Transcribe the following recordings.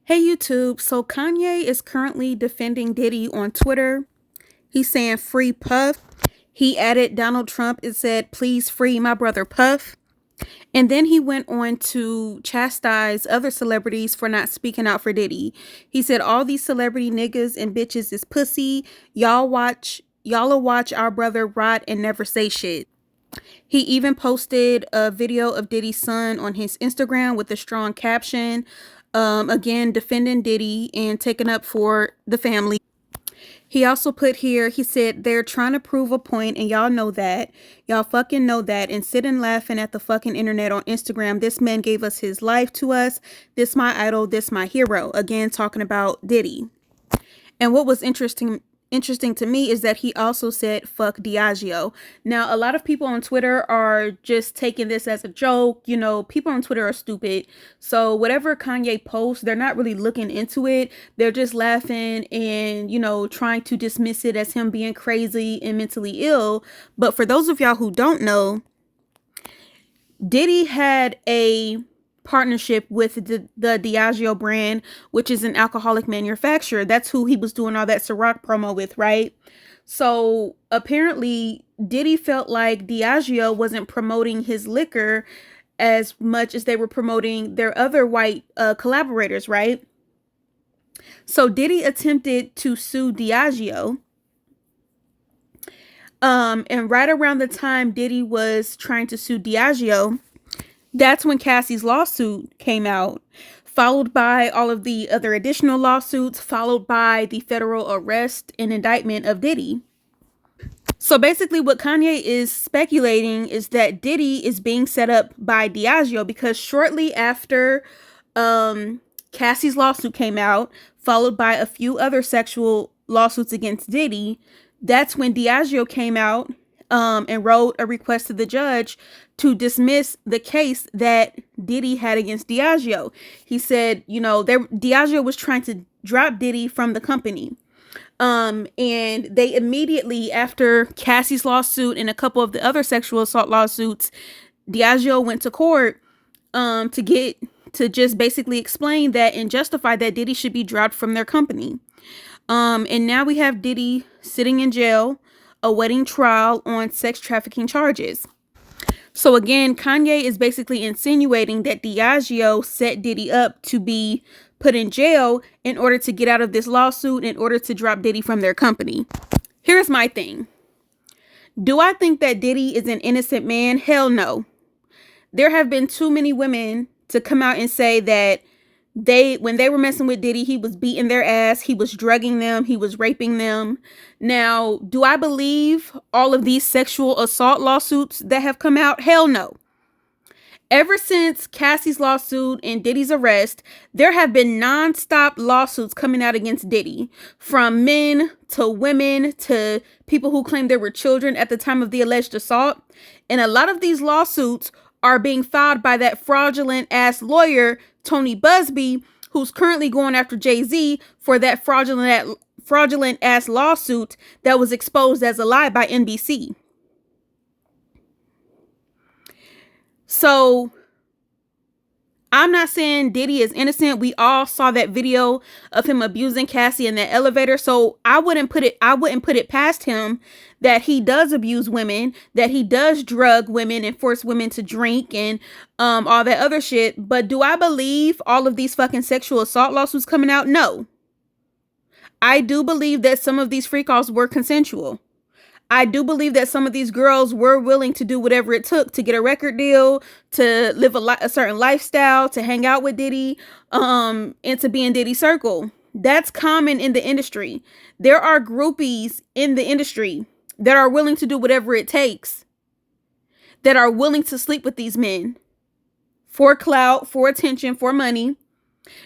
Hey YouTube, so Kanye is currently defending Diddy on Twitter. He's saying free Puff. He added Donald Trump and said, please free my brother Puff. And then he went on to chastise other celebrities for not speaking out for Diddy. He said, all these celebrity niggas and bitches is pussy. Y'all'll watch our brother rot and never say shit. He even posted a video of Diddy's son on his Instagram with a strong caption, again, defending Diddy and taking up for the family. He also put here, he said, they're trying to prove a point and y'all know that. Y'all fucking know that. And sitting laughing at the fucking internet on Instagram. This man gave us his life to us. This my idol. This my hero. Again, talking about Diddy. And what was interesting to me is that he also said fuck Diageo. Now, a lot of people on Twitter are just taking this as a joke. You know, people on Twitter are stupid. So whatever Kanye posts, they're not really looking into it. They're just laughing and, you know, trying to dismiss it as him being crazy and mentally ill. But for those of y'all who don't know, Diddy had a partnership with the Diageo brand, which is an alcoholic manufacturer. That's who he was doing all that Ciroc promo with, right? So apparently Diddy felt like Diageo wasn't promoting his liquor as much as they were promoting their other white collaborators, right? So Diddy attempted to sue Diageo. And right around the time Diddy was trying to sue Diageo, that's when Cassie's lawsuit came out, followed by all of the other additional lawsuits, followed by the federal arrest and indictment of Diddy. So basically, what Kanye is speculating is that Diddy is being set up by Diageo because shortly after Cassie's lawsuit came out, followed by a few other sexual lawsuits against Diddy, that's when Diageo came out and wrote a request to the judge to dismiss the case that Diddy had against Diageo. He said, you know, Diageo was trying to drop Diddy from the company. And they immediately, after Cassie's lawsuit and a couple of the other sexual assault lawsuits, Diageo went to court to just basically explain that and justify that Diddy should be dropped from their company. And now we have Diddy sitting in jail awaiting trial on sex trafficking charges. So again, Kanye is basically insinuating that Diageo set Diddy up to be put in jail in order to get out of this lawsuit, in order to drop Diddy from their company. Here's my thing. Do I think that Diddy is an innocent man? Hell no. There have been too many women to come out and say that when they were messing with Diddy, he was beating their ass, he was drugging them, he was raping them. Now, do I believe all of these sexual assault lawsuits that have come out? Hell no. Ever since Cassie's lawsuit and Diddy's arrest, there have been nonstop lawsuits coming out against Diddy, from men to women to people who claim they were children at the time of the alleged assault. And a lot of these lawsuits are being filed by that fraudulent ass lawyer, Tony Busby, who's currently going after Jay-Z for that fraudulent ass lawsuit that was exposed as a lie by NBC. So I'm not saying Diddy is innocent. We all saw that video of him abusing Cassie in that elevator. So I wouldn't put it past him that he does abuse women, that he does drug women and force women to drink and all that other shit. But do I believe all of these fucking sexual assault lawsuits coming out? No. I do believe that some of these free calls were consensual. I do believe that some of these girls were willing to do whatever it took to get a record deal, to live a certain lifestyle, to hang out with Diddy, and to be in Diddy's circle. That's common in the industry. There are groupies in the industry that are willing to do whatever it takes, that are willing to sleep with these men for clout, for attention, for money.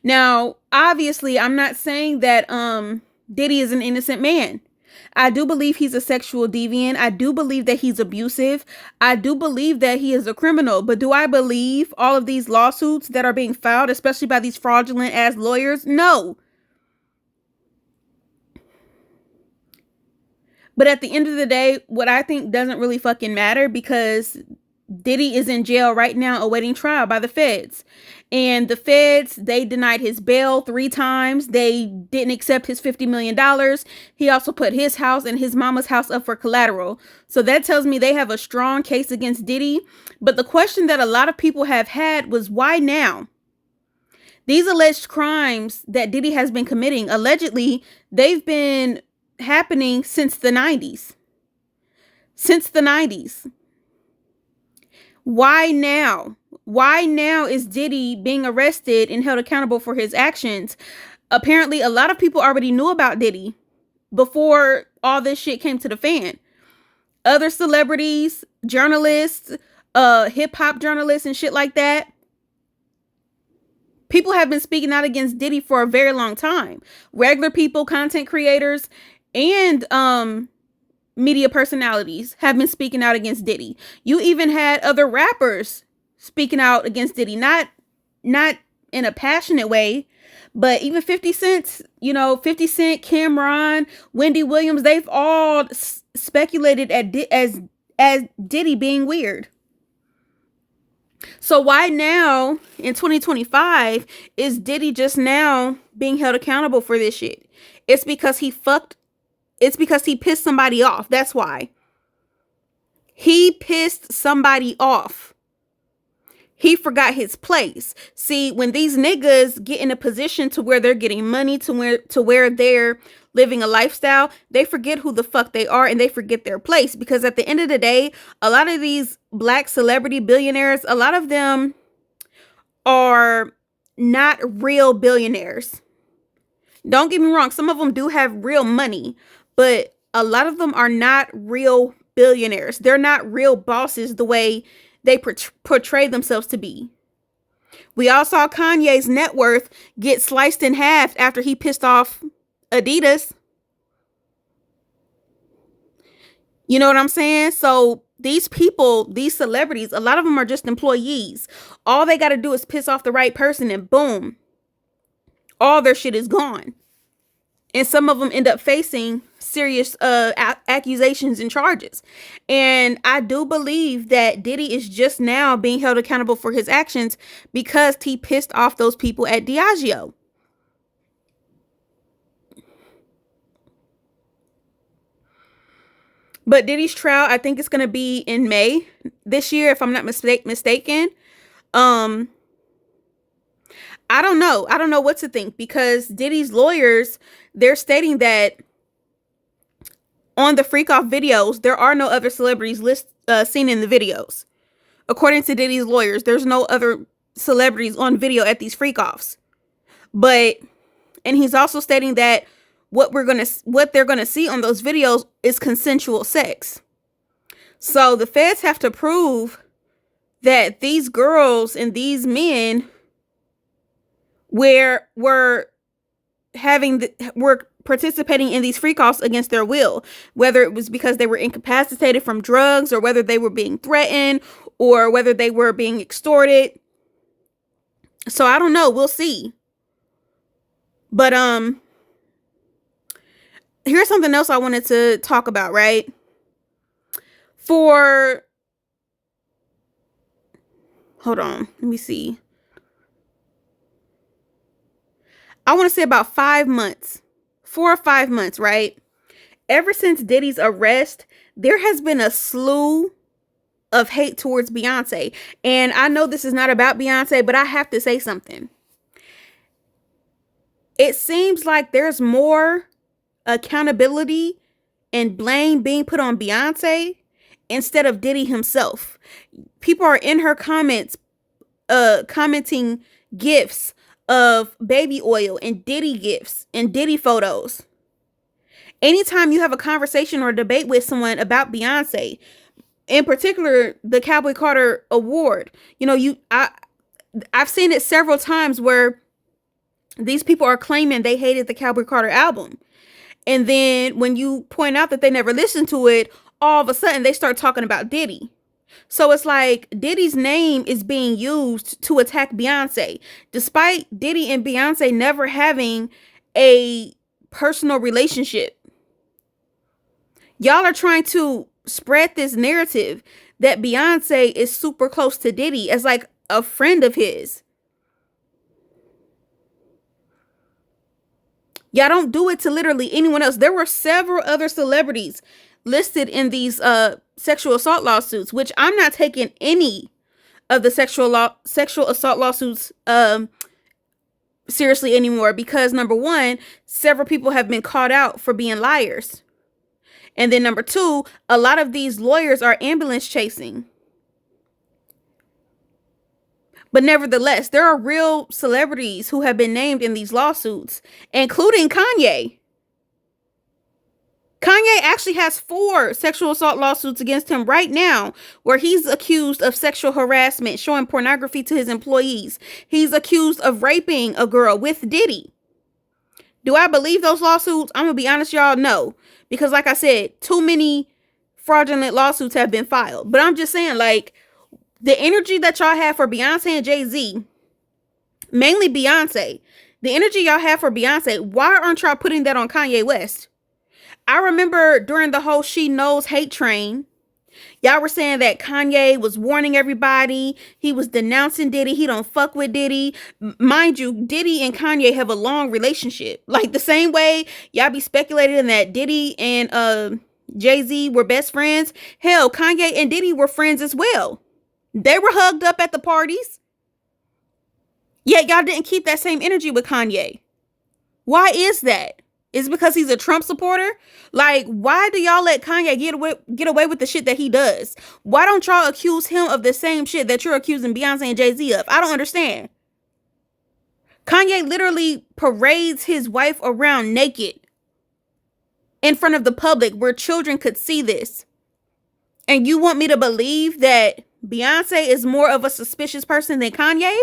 Now, obviously, I'm not saying that Diddy is an innocent man. I do believe he's a sexual deviant. I do believe that he's abusive. I do believe that he is a criminal. But do I believe all of these lawsuits that are being filed, especially by these fraudulent ass lawyers? No. But at the end of the day, what I think doesn't really fucking matter, because Diddy is in jail right now awaiting trial by the feds. And the feds, they denied his bail 3 times. They didn't accept his $50 million. He also put his house and his mama's house up for collateral. So that tells me they have a strong case against Diddy. But the question that a lot of people have had was, why now? These alleged crimes that Diddy has been committing, allegedly, they've been happening since the 90s. Since the 90s. Why now? Why now is Diddy being arrested and held accountable for his actions? Apparently, a lot of people already knew about Diddy before all this shit came to the fan. Other celebrities, journalists, hip-hop journalists and shit like that. People have been speaking out against Diddy for a very long time. Regular people, content creators, and media personalities have been speaking out against Diddy. You even had other rappers speaking out against Diddy, not in a passionate way, but even 50 Cent, 50 Cent, Cameron, Wendy Williams, they've all speculated as Diddy being weird. So why now in 2025 is Diddy just now being held accountable for this shit? It's because he pissed somebody off. That's why. He pissed somebody off. He forgot his place. See, when these niggas get in a position to where they're getting money, to where they're living a lifestyle, they forget who the fuck they are and they forget their place. Because at the end of the day, a lot of these black celebrity billionaires, a lot of them are not real billionaires. Don't get me wrong. Some of them do have real money, but a lot of them are not real billionaires. They're not real bosses the way they portray themselves to be. We all saw Kanye's net worth get sliced in half after he pissed off Adidas. You know what I'm saying? So these people, these celebrities, a lot of them are just employees. All they got to do is piss off the right person and boom, all their shit is gone. And some of them end up facing serious accusations and charges. And I do believe that Diddy is just now being held accountable for his actions because he pissed off those people at Diageo. But Diddy's trial, I think it's going to be in May this year, if I'm not mistaken. I don't know. I don't know what to think because Diddy's lawyers, they're stating that on the freak off videos, there are no other celebrities seen in the videos. According to Diddy's lawyers, there's no other celebrities on video at these freak offs. And he's also stating that what they're gonna see on those videos is consensual sex. So the feds have to prove that these girls and these men were participating in these freak offs against their will, whether it was because they were incapacitated from drugs or whether they were being threatened or whether they were being extorted. So I don't know. We'll see. But here's something else I wanted to talk about, right? Hold on, let me see. I want to say about 5 months, 4 or 5 months, right? Ever since Diddy's arrest, there has been a slew of hate towards Beyonce. And I know this is not about Beyonce, but I have to say something. It seems like there's more accountability and blame being put on Beyonce instead of Diddy himself. People are in her comments commenting gifs of baby oil and Diddy gifts and Diddy photos. Anytime you have a conversation or a debate with someone about Beyonce, in particular the Cowboy Carter Award, I've seen it several times where these people are claiming they hated the Cowboy Carter album. And then when you point out that they never listened to it, all of a sudden they start talking about Diddy. So it's like Diddy's name is being used to attack Beyonce, despite Diddy and Beyonce never having a personal relationship. Y'all are trying to spread this narrative that Beyonce is super close to Diddy as like a friend of his. Y'all don't do it to literally anyone else. There were several other celebrities listed in these sexual assault lawsuits, which I'm not taking any of the sexual assault lawsuits seriously anymore, because number one, several people have been caught out for being liars. And then number two, a lot of these lawyers are ambulance chasing. But nevertheless, there are real celebrities who have been named in these lawsuits, including Kanye. Kanye actually has 4 sexual assault lawsuits against him right now, where he's accused of sexual harassment, showing pornography to his employees. He's accused of raping a girl with Diddy. Do I believe those lawsuits? I'm going to be honest, y'all, no. Because like I said, too many fraudulent lawsuits have been filed. But I'm just saying, like, the energy that y'all have for Beyonce and Jay-Z, mainly Beyonce, the energy y'all have for Beyonce, why aren't y'all putting that on Kanye West? I remember during the whole She Knows hate train, y'all were saying that Kanye was warning everybody. He was denouncing Diddy. He don't fuck with Diddy. Mind you, Diddy and Kanye have a long relationship. Like the same way y'all be speculating that Diddy and Jay-Z were best friends. Hell, Kanye and Diddy were friends as well. They were hugged up at the parties. Yet y'all didn't keep that same energy with Kanye. Why is that? Is it because he's a Trump supporter? Like, why do y'all let Kanye get away with the shit that he does? Why don't y'all accuse him of the same shit that you're accusing Beyonce and Jay-Z of? I don't understand. Kanye literally parades his wife around naked in front of the public where children could see this. And you want me to believe that Beyonce is more of a suspicious person than Kanye?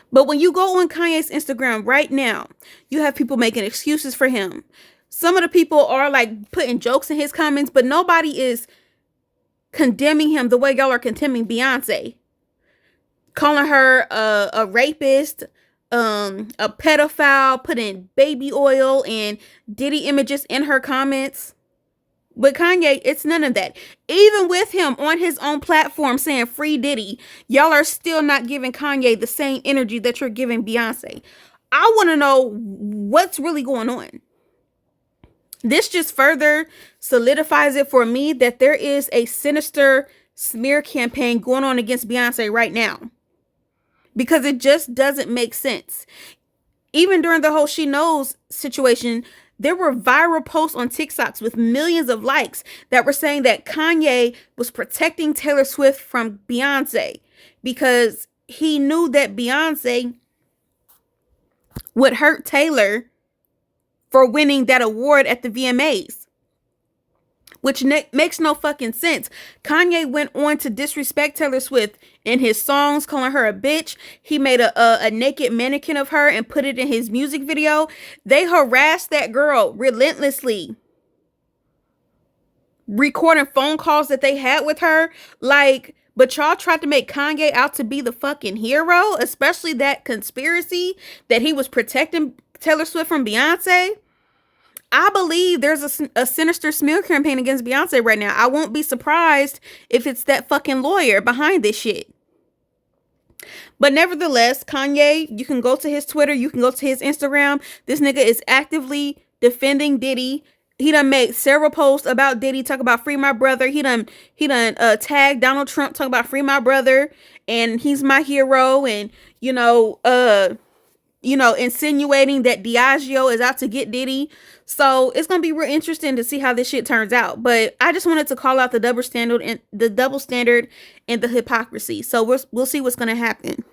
But when you go on Kanye's Instagram right now, you have people making excuses for him. Some of the people are like putting jokes in his comments, but nobody is condemning him the way y'all are condemning Beyonce. Calling her a rapist, a pedophile, putting baby oil and Diddy images in her comments. But Kanye, it's none of that. Even with him on his own platform saying free Diddy, y'all are still not giving Kanye the same energy that you're giving Beyonce. I want to know what's really going on. This just further solidifies it for me that there is a sinister smear campaign going on against Beyonce right now. Because it just doesn't make sense. Even during the whole She Knows situation, there were viral posts on TikToks with millions of likes that were saying that Kanye was protecting Taylor Swift from Beyonce because he knew that Beyonce would hurt Taylor for winning that award at the VMAs, which makes no fucking sense. Kanye went on to disrespect Taylor Swift in his songs, calling her a bitch. He made a naked mannequin of her and put it in his music video. They harassed that girl relentlessly, recording phone calls that they had with her. Like, but y'all tried to make Kanye out to be the fucking hero, especially that conspiracy that he was protecting Taylor Swift from Beyonce. I believe there's a sinister smear campaign against Beyonce right now. I won't be surprised if it's that fucking lawyer behind this shit. But nevertheless, Kanye, you can go to his Twitter, you can go to his Instagram. This nigga is actively defending Diddy. He done made several posts about Diddy, talk about free my brother. He done tagged Donald Trump, talk about free my brother, and he's my hero, and insinuating that Diageo is out to get Diddy. So it's gonna be real interesting to see how this shit turns out. But I just wanted to call out the double standard and the hypocrisy. So we'll see what's gonna happen.